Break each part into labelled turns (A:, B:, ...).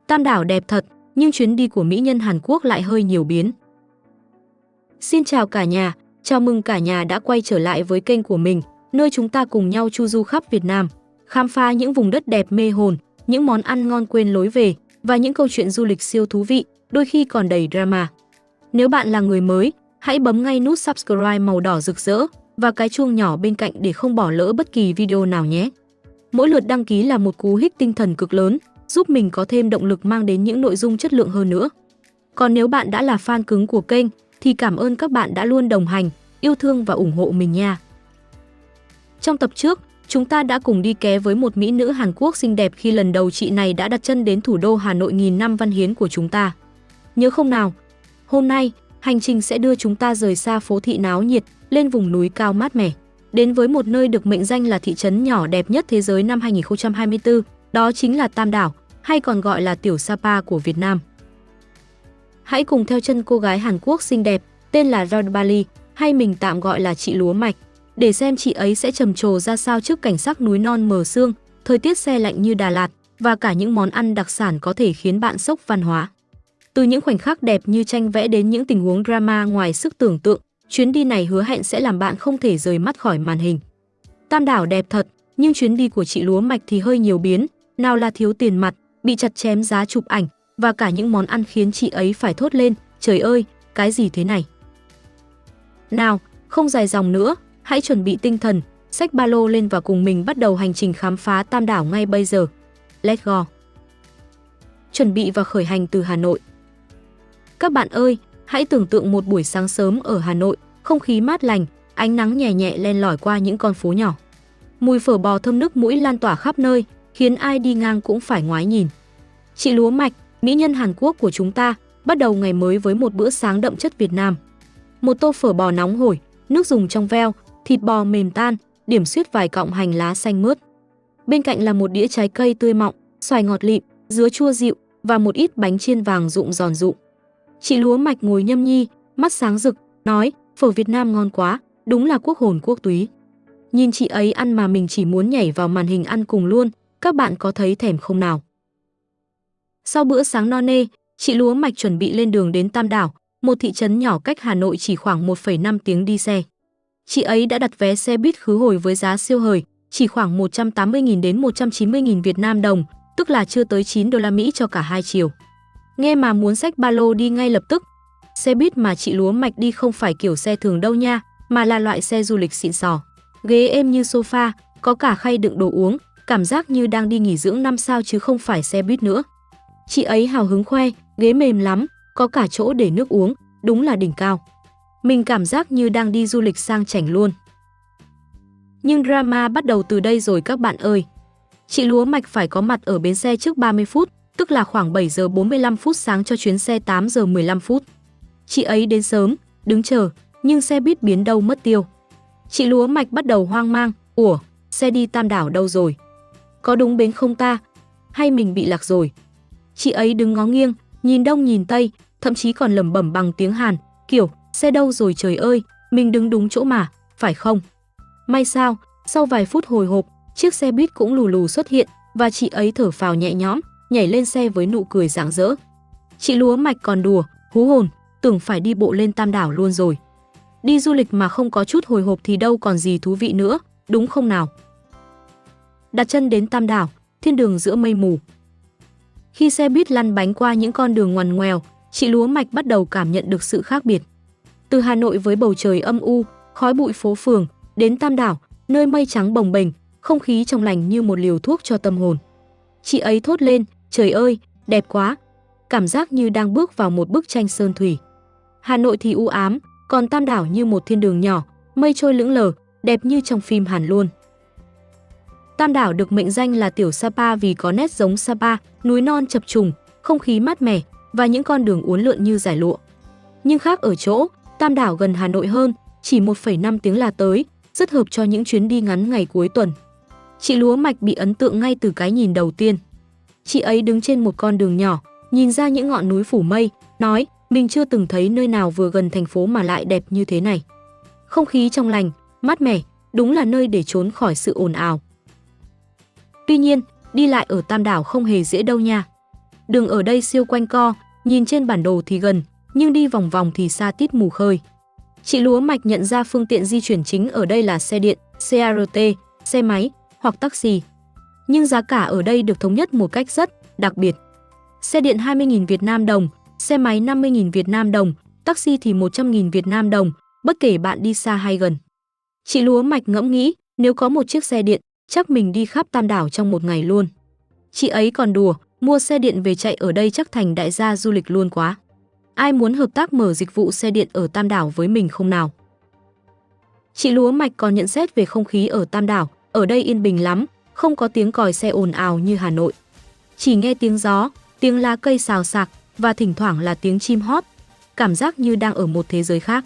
A: Tam đảo đẹp thật, nhưng chuyến đi của mỹ nhân Hàn Quốc lại hơi nhiều biến. Xin chào cả nhà, chào mừng cả nhà đã quay trở lại với kênh của mình, nơi chúng ta cùng nhau chu du khắp Việt Nam, khám phá những vùng đất đẹp mê hồn, những món ăn ngon quên lối về và những câu chuyện du lịch siêu thú vị, đôi khi còn đầy drama. Nếu bạn là người mới, hãy bấm ngay nút subscribe màu đỏ rực rỡ và cái chuông nhỏ bên cạnh để không bỏ lỡ bất kỳ video nào nhé. Mỗi lượt đăng ký là một cú hích tinh thần cực lớn, giúp mình có thêm động lực mang đến những nội dung chất lượng hơn nữa. Còn nếu bạn đã là fan cứng của kênh, thì cảm ơn các bạn đã luôn đồng hành, yêu thương và ủng hộ mình nha. Trong tập trước, chúng ta đã cùng đi ké với một mỹ nữ Hàn Quốc xinh đẹp khi lần đầu chị này đã đặt chân đến thủ đô Hà Nội nghìn năm văn hiến của chúng ta. Nhớ không nào? Hôm nay, hành trình sẽ đưa chúng ta rời xa phố thị náo nhiệt, lên vùng núi cao mát mẻ, đến với một nơi được mệnh danh là thị trấn nhỏ đẹp nhất thế giới năm 2024, đó chính là Tam Đảo, hay còn gọi là Tiểu Sapa của Việt Nam. Hãy cùng theo chân cô gái Hàn Quốc xinh đẹp, tên là Bali, hay mình tạm gọi là chị Lúa Mạch, để xem chị ấy sẽ trầm trồ ra sao trước cảnh sắc núi non mờ sương, thời tiết se lạnh như Đà Lạt và cả những món ăn đặc sản có thể khiến bạn sốc văn hóa. Từ những khoảnh khắc đẹp như tranh vẽ đến những tình huống drama ngoài sức tưởng tượng, chuyến đi này hứa hẹn sẽ làm bạn không thể rời mắt khỏi màn hình. Tam Đảo đẹp thật, nhưng chuyến đi của chị Lúa Mạch thì hơi nhiều biến, nào là thiếu tiền mặt, bị chặt chém giá chụp ảnh và cả những món ăn khiến chị ấy phải thốt lên, trời ơi, cái gì thế này? Nào, không dài dòng nữa, hãy chuẩn bị tinh thần, xách ba lô lên và cùng mình bắt đầu hành trình khám phá Tam Đảo ngay bây giờ. Let's go! Chuẩn bị và khởi hành từ Hà Nội. Các bạn ơi, hãy tưởng tượng một buổi sáng sớm ở Hà Nội, không khí mát lành, ánh nắng nhẹ nhẹ len lỏi qua những con phố nhỏ. Mùi phở bò thơm nước mũi lan tỏa khắp nơi, khiến ai đi ngang cũng phải ngoái nhìn. Chị Lúa Mạch, mỹ nhân Hàn Quốc của chúng ta, bắt đầu ngày mới với một bữa sáng đậm chất Việt Nam. Một tô phở bò nóng hổi, nước dùng trong veo, thịt bò mềm tan, điểm xuyết vài cọng hành lá xanh mướt. Bên cạnh là một đĩa trái cây tươi mọng, xoài ngọt lịm, dứa chua dịu và một ít bánh chiên vàng rụng giòn rụm. Chị Lúa Mạch ngồi nhâm nhi, mắt sáng rực, nói, phở Việt Nam ngon quá, đúng là quốc hồn quốc túy. Nhìn chị ấy ăn mà mình chỉ muốn nhảy vào màn hình ăn cùng luôn, các bạn có thấy thèm không nào? Sau bữa sáng no nê, chị Lúa Mạch chuẩn bị lên đường đến Tam Đảo, một thị trấn nhỏ cách Hà Nội chỉ khoảng 1,5 tiếng đi xe. Chị ấy đã đặt vé xe buýt khứ hồi với giá siêu hời, chỉ khoảng 180.000 đến 190.000 Việt Nam đồng, tức là chưa tới 9 đô la Mỹ cho cả hai chiều. Nghe mà muốn xách ba lô đi ngay lập tức. Xe buýt mà chị Lúa Mạch đi không phải kiểu xe thường đâu nha, mà là loại xe du lịch xịn sò. Ghế êm như sofa, có cả khay đựng đồ uống, cảm giác như đang đi nghỉ dưỡng 5 sao chứ không phải xe buýt nữa. Chị ấy hào hứng khoe, ghế mềm lắm, có cả chỗ để nước uống, đúng là đỉnh cao. Mình cảm giác như đang đi du lịch sang chảnh luôn. Nhưng drama bắt đầu từ đây rồi các bạn ơi. Chị Lúa Mạch phải có mặt ở bến xe trước 30 phút, tức là khoảng 7 giờ 45 phút sáng cho chuyến xe 8 giờ 15 phút. Chị ấy đến sớm, đứng chờ, nhưng xe buýt biến đâu mất tiêu. Chị Lúa Mạch bắt đầu hoang mang, ủa, xe đi Tam Đảo đâu rồi? Có đúng bến không ta? Hay mình bị lạc rồi? Chị ấy đứng ngó nghiêng, nhìn đông nhìn tây, thậm chí còn lẩm bẩm bằng tiếng Hàn, kiểu, xe đâu rồi trời ơi, mình đứng đúng chỗ mà, phải không? May sao, sau vài phút hồi hộp, chiếc xe buýt cũng lù lù xuất hiện và chị ấy thở phào nhẹ nhõm, nhảy lên xe với nụ cười rạng rỡ. Chị Lúa Mạch còn đùa, hú hồn, tưởng phải đi bộ lên Tam Đảo luôn rồi. Đi du lịch mà không có chút hồi hộp thì đâu còn gì thú vị nữa, đúng không nào? Đặt chân đến Tam Đảo, thiên đường giữa mây mù. Khi xe buýt lăn bánh qua những con đường ngoằn ngoèo, chị Lúa Mạch bắt đầu cảm nhận được sự khác biệt. Từ Hà Nội với bầu trời âm u, khói bụi phố phường, đến Tam Đảo, nơi mây trắng bồng bềnh, không khí trong lành như một liều thuốc cho tâm hồn. Chị ấy thốt lên, trời ơi, đẹp quá, cảm giác như đang bước vào một bức tranh sơn thủy. Hà Nội thì u ám, còn Tam Đảo như một thiên đường nhỏ, mây trôi lững lờ, đẹp như trong phim Hàn luôn. Tam Đảo được mệnh danh là Tiểu Sapa vì có nét giống Sapa, núi non chập trùng, không khí mát mẻ và những con đường uốn lượn như giải lụa. Nhưng khác ở chỗ, Tam Đảo gần Hà Nội hơn, chỉ 1,5 tiếng là tới, rất hợp cho những chuyến đi ngắn ngày cuối tuần. Chị Lúa Mạch bị ấn tượng ngay từ cái nhìn đầu tiên. Chị ấy đứng trên một con đường nhỏ, nhìn ra những ngọn núi phủ mây, nói, mình chưa từng thấy nơi nào vừa gần thành phố mà lại đẹp như thế này. Không khí trong lành, mát mẻ, đúng là nơi để trốn khỏi sự ồn ào. Tuy nhiên, đi lại ở Tam Đảo không hề dễ đâu nha. đường ở đây siêu quanh co, nhìn trên bản đồ thì gần, nhưng đi vòng vòng thì xa tít mù khơi. Chị Lúa Mạch nhận ra phương tiện di chuyển chính ở đây là xe điện, CRT, xe máy hoặc taxi. Nhưng giá cả ở đây được thống nhất một cách rất đặc biệt. Xe điện 20.000 Việt Nam đồng, xe máy 50.000 Việt Nam đồng, taxi thì 100.000 Việt Nam đồng, bất kể bạn đi xa hay gần. Chị Lúa Mạch ngẫm nghĩ, nếu có một chiếc xe điện, chắc mình đi khắp Tam Đảo trong một ngày luôn. Chị ấy còn đùa, mua xe điện về chạy ở đây chắc thành đại gia du lịch luôn quá. Ai muốn hợp tác mở dịch vụ xe điện ở Tam Đảo với mình không nào? Chị Lúa Mạch còn nhận xét về không khí ở Tam Đảo, ở đây yên bình lắm, không có tiếng còi xe ồn ào như Hà Nội. Chỉ nghe tiếng gió, tiếng lá cây xào xạc và thỉnh thoảng là tiếng chim hót, cảm giác như đang ở một thế giới khác.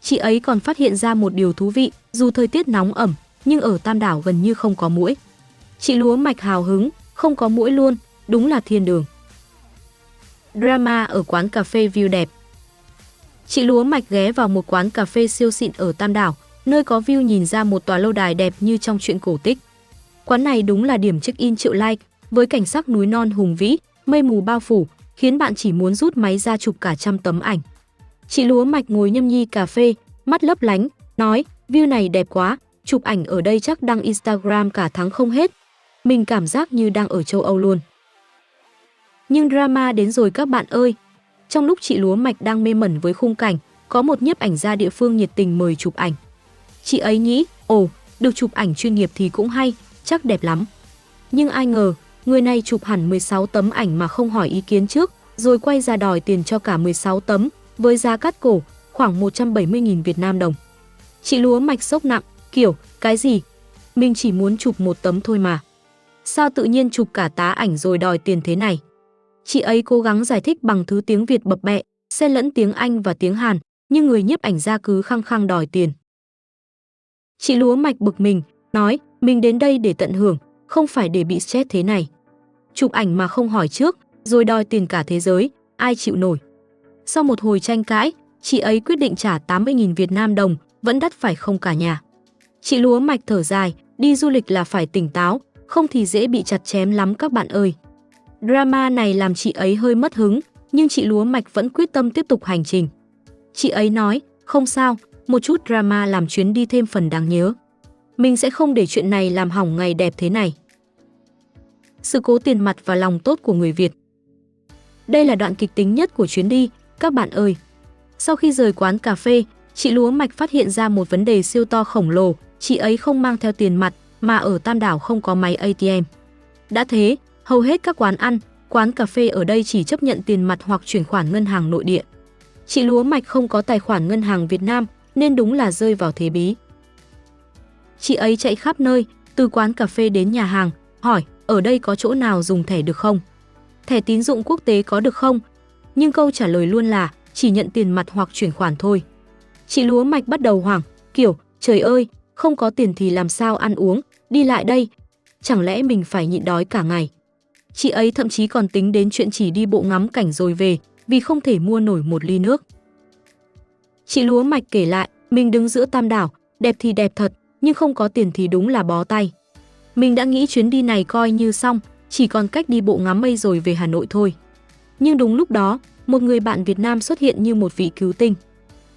A: Chị ấy còn phát hiện ra một điều thú vị, dù thời tiết nóng ẩm, nhưng ở Tam Đảo gần như không có muỗi. Chị Lúa Mạch hào hứng, không có muỗi luôn, đúng là thiên đường. Drama ở quán cà phê view đẹp. Chị Lúa Mạch ghé vào một quán cà phê siêu xịn ở Tam Đảo, nơi có view nhìn ra một tòa lâu đài đẹp như trong truyện cổ tích. Quán này đúng là điểm check-in triệu like, với cảnh sắc núi non hùng vĩ, mây mù bao phủ, khiến bạn chỉ muốn rút máy ra chụp cả trăm tấm ảnh. Chị Lúa Mạch ngồi nhâm nhi cà phê, mắt lấp lánh, nói, view này đẹp quá, chụp ảnh ở đây chắc đăng Instagram cả tháng không hết. Mình cảm giác như đang ở châu Âu luôn. Nhưng drama đến rồi các bạn ơi. Trong lúc chị Lúa Mạch đang mê mẩn với khung cảnh, có một nhiếp ảnh gia địa phương nhiệt tình mời chụp ảnh. Chị ấy nghĩ, được chụp ảnh chuyên nghiệp thì cũng hay, chắc đẹp lắm. Nhưng ai ngờ, người này chụp hẳn 16 tấm ảnh mà không hỏi ý kiến trước, rồi quay ra đòi tiền cho cả 16 tấm, với giá cắt cổ, khoảng 170.000 Việt Nam đồng. Chị Lúa Mạch sốc nặng, kiểu, cái gì? Mình chỉ muốn chụp một tấm thôi mà. Sao tự nhiên chụp cả tá ảnh rồi đòi tiền thế này? Chị ấy cố gắng giải thích bằng thứ tiếng Việt bập bẹ, xen lẫn tiếng Anh và tiếng Hàn, nhưng người nhiếp ảnh gia cứ khăng khăng đòi tiền. Chị Lúa Mạch bực mình, nói, mình đến đây để tận hưởng, không phải để bị stress thế này. Chụp ảnh mà không hỏi trước, rồi đòi tiền cả thế giới, ai chịu nổi. Sau một hồi tranh cãi, chị ấy quyết định trả 80.000 Việt Nam đồng, vẫn đắt phải không cả nhà. Chị Lúa Mạch thở dài, đi du lịch là phải tỉnh táo, không thì dễ bị chặt chém lắm các bạn ơi. Drama này làm chị ấy hơi mất hứng, nhưng chị Lúa Mạch vẫn quyết tâm tiếp tục hành trình. Chị ấy nói, không sao, một chút drama làm chuyến đi thêm phần đáng nhớ. Mình sẽ không để chuyện này làm hỏng ngày đẹp thế này. Sự cố tiền mặt và lòng tốt của người Việt. Đây là đoạn kịch tính nhất của chuyến đi, các bạn ơi. Sau khi rời quán cà phê, chị Lúa Mạch phát hiện ra một vấn đề siêu to khổng lồ, chị ấy không mang theo tiền mặt, mà ở Tam Đảo không có máy ATM. Đã thế, hầu hết các quán ăn, quán cà phê ở đây chỉ chấp nhận tiền mặt hoặc chuyển khoản ngân hàng nội địa. Chị Lúa Mạch không có tài khoản ngân hàng Việt Nam, nên đúng là rơi vào thế bí. Chị ấy chạy khắp nơi, từ quán cà phê đến nhà hàng, hỏi, ở đây có chỗ nào dùng thẻ được không? Thẻ tín dụng quốc tế có được không? Nhưng câu trả lời luôn là, chỉ nhận tiền mặt hoặc chuyển khoản thôi. Chị Lúa Mạch bắt đầu hoảng, kiểu, trời ơi, không có tiền thì làm sao ăn uống, đi lại đây, chẳng lẽ mình phải nhịn đói cả ngày. Chị ấy thậm chí còn tính đến chuyện chỉ đi bộ ngắm cảnh rồi về, vì không thể mua nổi một ly nước. Chị Lúa Mạch kể lại, mình đứng giữa Tam Đảo, đẹp thì đẹp thật, nhưng không có tiền thì đúng là bó tay. Mình đã nghĩ chuyến đi này coi như xong, chỉ còn cách đi bộ ngắm mây rồi về Hà Nội thôi. Nhưng đúng lúc đó, một người bạn Việt Nam xuất hiện như một vị cứu tinh.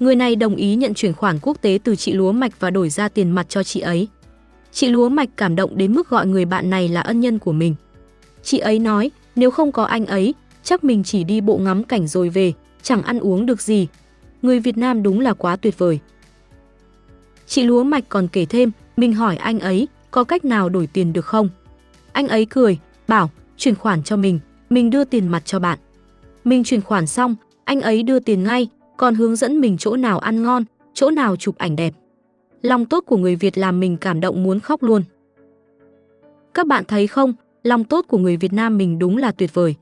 A: Người này đồng ý nhận chuyển khoản quốc tế từ chị Lúa Mạch và đổi ra tiền mặt cho chị ấy. Chị Lúa Mạch cảm động đến mức gọi người bạn này là ân nhân của mình. Chị ấy nói, nếu không có anh ấy, chắc mình chỉ đi bộ ngắm cảnh rồi về, chẳng ăn uống được gì. Người Việt Nam đúng là quá tuyệt vời. Chị Lúa Mạch còn kể thêm, mình hỏi anh ấy, có cách nào đổi tiền được không? Anh ấy cười, bảo, chuyển khoản cho mình đưa tiền mặt cho bạn. Mình chuyển khoản xong, anh ấy đưa tiền ngay, còn hướng dẫn mình chỗ nào ăn ngon, chỗ nào chụp ảnh đẹp. Lòng tốt của người Việt làm mình cảm động muốn khóc luôn. Các bạn thấy không, lòng tốt của người Việt Nam mình đúng là tuyệt vời.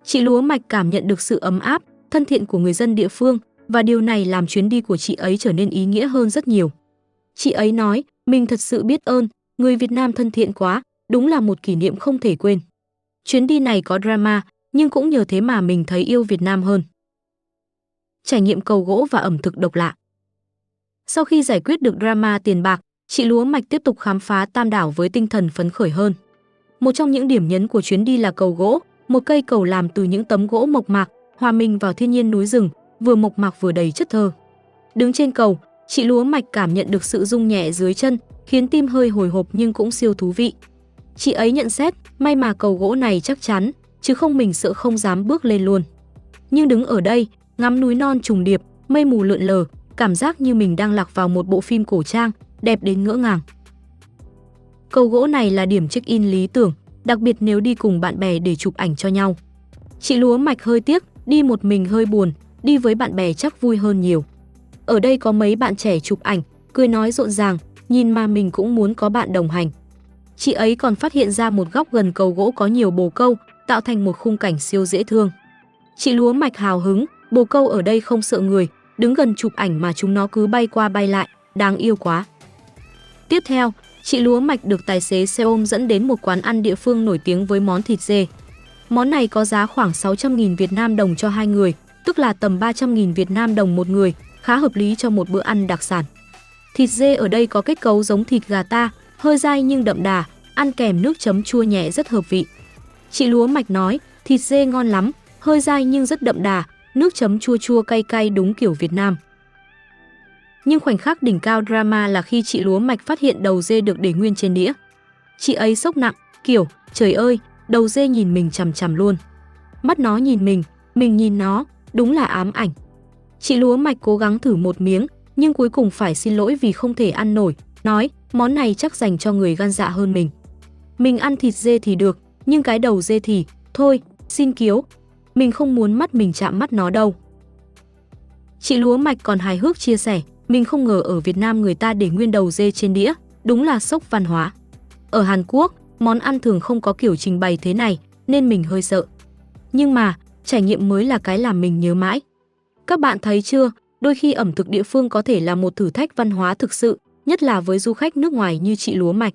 A: Chị Lúa Mạch cảm nhận được sự ấm áp, thân thiện của người dân địa phương, và điều này làm chuyến đi của chị ấy trở nên ý nghĩa hơn rất nhiều. Chị ấy nói, mình thật sự biết ơn, người Việt Nam thân thiện quá, đúng là một kỷ niệm không thể quên. Chuyến đi này có drama, nhưng cũng nhờ thế mà mình thấy yêu Việt Nam hơn. Trải nghiệm cầu gỗ và ẩm thực độc lạ. Sau khi giải quyết được drama tiền bạc, chị Lúa Mạch tiếp tục khám phá Tam Đảo với tinh thần phấn khởi hơn. Một trong những điểm nhấn của chuyến đi là cầu gỗ, một cây cầu làm từ những tấm gỗ mộc mạc, hòa mình vào thiên nhiên núi rừng, vừa mộc mạc vừa đầy chất thơ. Đứng trên cầu, chị Lúa Mạch cảm nhận được sự rung nhẹ dưới chân, khiến tim hơi hồi hộp nhưng cũng siêu thú vị. Chị ấy nhận xét, may mà cầu gỗ này chắc chắn, chứ không mình sợ không dám bước lên luôn. Nhưng đứng ở đây, ngắm núi non trùng điệp, mây mù lượn lờ, cảm giác như mình đang lạc vào một bộ phim cổ trang, đẹp đến ngỡ ngàng. Cầu gỗ này là điểm check-in lý tưởng, đặc biệt nếu đi cùng bạn bè để chụp ảnh cho nhau. Chị Lúa Mạch hơi tiếc, đi một mình hơi buồn, đi với bạn bè chắc vui hơn nhiều. Ở đây có mấy bạn trẻ chụp ảnh, cười nói rộn ràng, nhìn mà mình cũng muốn có bạn đồng hành. Chị ấy còn phát hiện ra một góc gần cầu gỗ có nhiều bồ câu, tạo thành một khung cảnh siêu dễ thương. Chị Lúa Mạch hào hứng, bồ câu ở đây không sợ người, đứng gần chụp ảnh mà chúng nó cứ bay qua bay lại, đáng yêu quá. Tiếp theo, chị Lúa Mạch được tài xế xe ôm dẫn đến một quán ăn địa phương nổi tiếng với món thịt dê. Món này có giá khoảng 600.000 Việt Nam đồng cho 2 người, tức là tầm 300.000 Việt Nam đồng một người, khá hợp lý cho một bữa ăn đặc sản. Thịt dê ở đây có kết cấu giống thịt gà ta, hơi dai nhưng đậm đà, ăn kèm nước chấm chua nhẹ rất hợp vị. Chị Lúa Mạch nói, thịt dê ngon lắm, hơi dai nhưng rất đậm đà, nước chấm chua chua cay cay đúng kiểu Việt Nam. Nhưng khoảnh khắc đỉnh cao drama là khi chị Lúa Mạch phát hiện đầu dê được để nguyên trên đĩa. Chị ấy sốc nặng, kiểu, trời ơi, đầu dê nhìn mình chằm chằm luôn. Mắt nó nhìn mình nhìn nó, đúng là ám ảnh. Chị Lúa Mạch cố gắng thử một miếng, nhưng cuối cùng phải xin lỗi vì không thể ăn nổi, nói, món này chắc dành cho người gan dạ hơn mình. Mình ăn thịt dê thì được, nhưng cái đầu dê thì, thôi, xin kiếu. Mình không muốn mắt mình chạm mắt nó đâu. Chị Lúa Mạch còn hài hước chia sẻ, mình không ngờ ở Việt Nam người ta để nguyên đầu dê trên đĩa, đúng là sốc văn hóa. Ở Hàn Quốc, món ăn thường không có kiểu trình bày thế này, nên mình hơi sợ. Nhưng mà, trải nghiệm mới là cái làm mình nhớ mãi. Các bạn thấy chưa, đôi khi ẩm thực địa phương có thể là một thử thách văn hóa thực sự, nhất là với du khách nước ngoài như chị Lúa Mạch.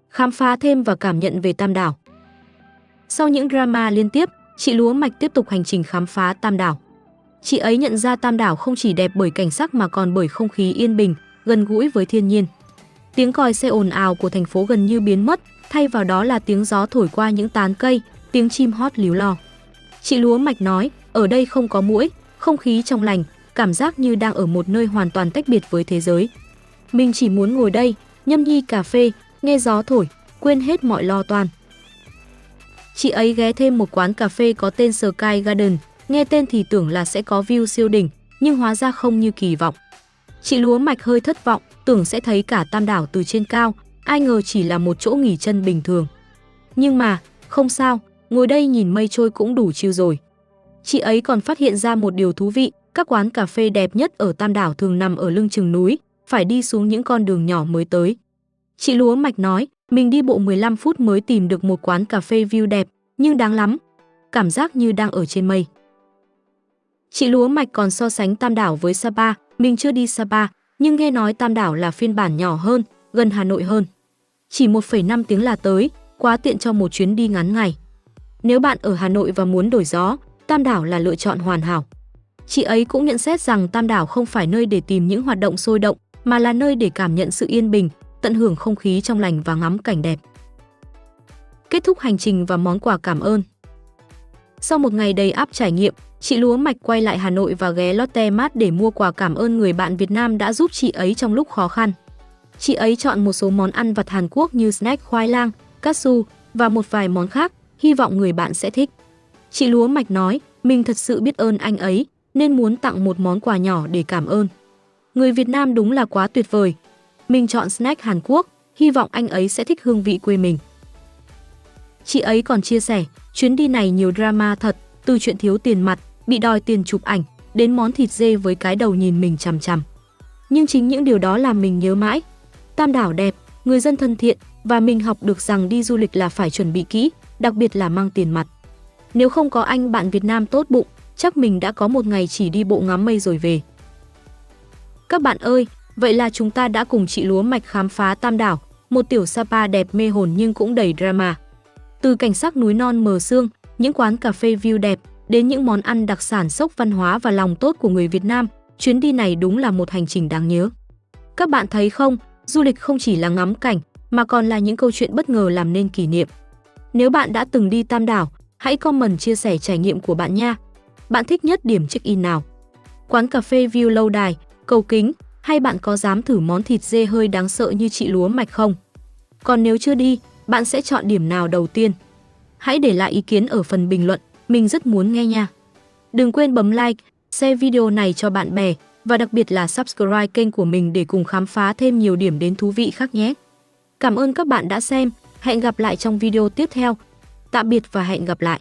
A: Khám phá thêm và cảm nhận về Tam Đảo. Sau những drama liên tiếp, chị Lúa Mạch tiếp tục hành trình khám phá Tam Đảo. Chị ấy nhận ra Tam Đảo không chỉ đẹp bởi cảnh sắc mà còn bởi không khí yên bình, gần gũi với thiên nhiên. Tiếng còi xe ồn ào của thành phố gần như biến mất, thay vào đó là tiếng gió thổi qua những tán cây, tiếng chim hót líu lo. Chị Lúa Mạch nói, ở đây không có muỗi, không khí trong lành, cảm giác như đang ở một nơi hoàn toàn tách biệt với thế giới. Mình chỉ muốn ngồi đây, nhâm nhi cà phê, nghe gió thổi, quên hết mọi lo toan. Chị ấy ghé thêm một quán cà phê có tên Sky Garden, nghe tên thì tưởng là sẽ có view siêu đỉnh, nhưng hóa ra không như kỳ vọng. Chị Lúa Mạch hơi thất vọng, tưởng sẽ thấy cả Tam Đảo từ trên cao, ai ngờ chỉ là một chỗ nghỉ chân bình thường. Nhưng mà, không sao, ngồi đây nhìn mây trôi cũng đủ chill rồi. Chị ấy còn phát hiện ra một điều thú vị, các quán cà phê đẹp nhất ở Tam Đảo thường nằm ở lưng chừng núi, phải đi xuống những con đường nhỏ mới tới. Chị Lúa Mạch nói, mình đi bộ 15 phút mới tìm được một quán cà phê view đẹp, nhưng đáng lắm. Cảm giác như đang ở trên mây. Chị Lúa Mạch còn so sánh Tam Đảo với Sapa, mình chưa đi Sapa, nhưng nghe nói Tam Đảo là phiên bản nhỏ hơn, gần Hà Nội hơn. Chỉ 1,5 tiếng là tới, quá tiện cho một chuyến đi ngắn ngày. Nếu bạn ở Hà Nội và muốn đổi gió, Tam Đảo là lựa chọn hoàn hảo. Chị ấy cũng nhận xét rằng Tam Đảo không phải nơi để tìm những hoạt động sôi động, mà là nơi để cảm nhận sự yên bình, tận hưởng không khí trong lành và ngắm cảnh đẹp. Kết thúc hành trình và món quà cảm ơn. Sau một ngày đầy ắp trải nghiệm, chị Lúa Mạch quay lại Hà Nội và ghé Lotte Mart để mua quà cảm ơn người bạn Việt Nam đã giúp chị ấy trong lúc khó khăn. Chị ấy chọn một số món ăn vặt Hàn Quốc như snack khoai lang, katsu và một vài món khác, hy vọng người bạn sẽ thích. Chị Lúa Mạch nói, mình thật sự biết ơn anh ấy, nên muốn tặng một món quà nhỏ để cảm ơn. Người Việt Nam đúng là quá tuyệt vời. Mình chọn snack Hàn Quốc, hy vọng anh ấy sẽ thích hương vị quê mình. Chị ấy còn chia sẻ, chuyến đi này nhiều drama thật, từ chuyện thiếu tiền mặt, bị đòi tiền chụp ảnh, đến món thịt dê với cái đầu nhìn mình chằm chằm. Nhưng chính những điều đó làm mình nhớ mãi. Tam Đảo đẹp, người dân thân thiện, và mình học được rằng đi du lịch là phải chuẩn bị kỹ, đặc biệt là mang tiền mặt. Nếu không có anh bạn Việt Nam tốt bụng, chắc mình đã có một ngày chỉ đi bộ ngắm mây rồi về. Các bạn ơi, vậy là chúng ta đã cùng chị Lúa Mạch khám phá Tam Đảo, một tiểu Sapa đẹp mê hồn nhưng cũng đầy drama. Từ cảnh sắc núi non mờ sương, những quán cà phê view đẹp, đến những món ăn đặc sản sốc văn hóa và lòng tốt của người Việt Nam, chuyến đi này đúng là một hành trình đáng nhớ. Các bạn thấy không, du lịch không chỉ là ngắm cảnh, mà còn là những câu chuyện bất ngờ làm nên kỷ niệm. Nếu bạn đã từng đi Tam Đảo, hãy comment chia sẻ trải nghiệm của bạn nha. Bạn thích nhất điểm check-in nào? Quán cà phê view lâu đài, cầu kính, hay bạn có dám thử món thịt dê hơi đáng sợ như chị Lúa Mạch không? Còn nếu chưa đi, bạn sẽ chọn điểm nào đầu tiên? Hãy để lại ý kiến ở phần bình luận, mình rất muốn nghe nha. Đừng quên bấm like, share video này cho bạn bè và đặc biệt là subscribe kênh của mình để cùng khám phá thêm nhiều điểm đến thú vị khác nhé. Cảm ơn các bạn đã xem, hẹn gặp lại trong video tiếp theo. Tạm biệt và hẹn gặp lại.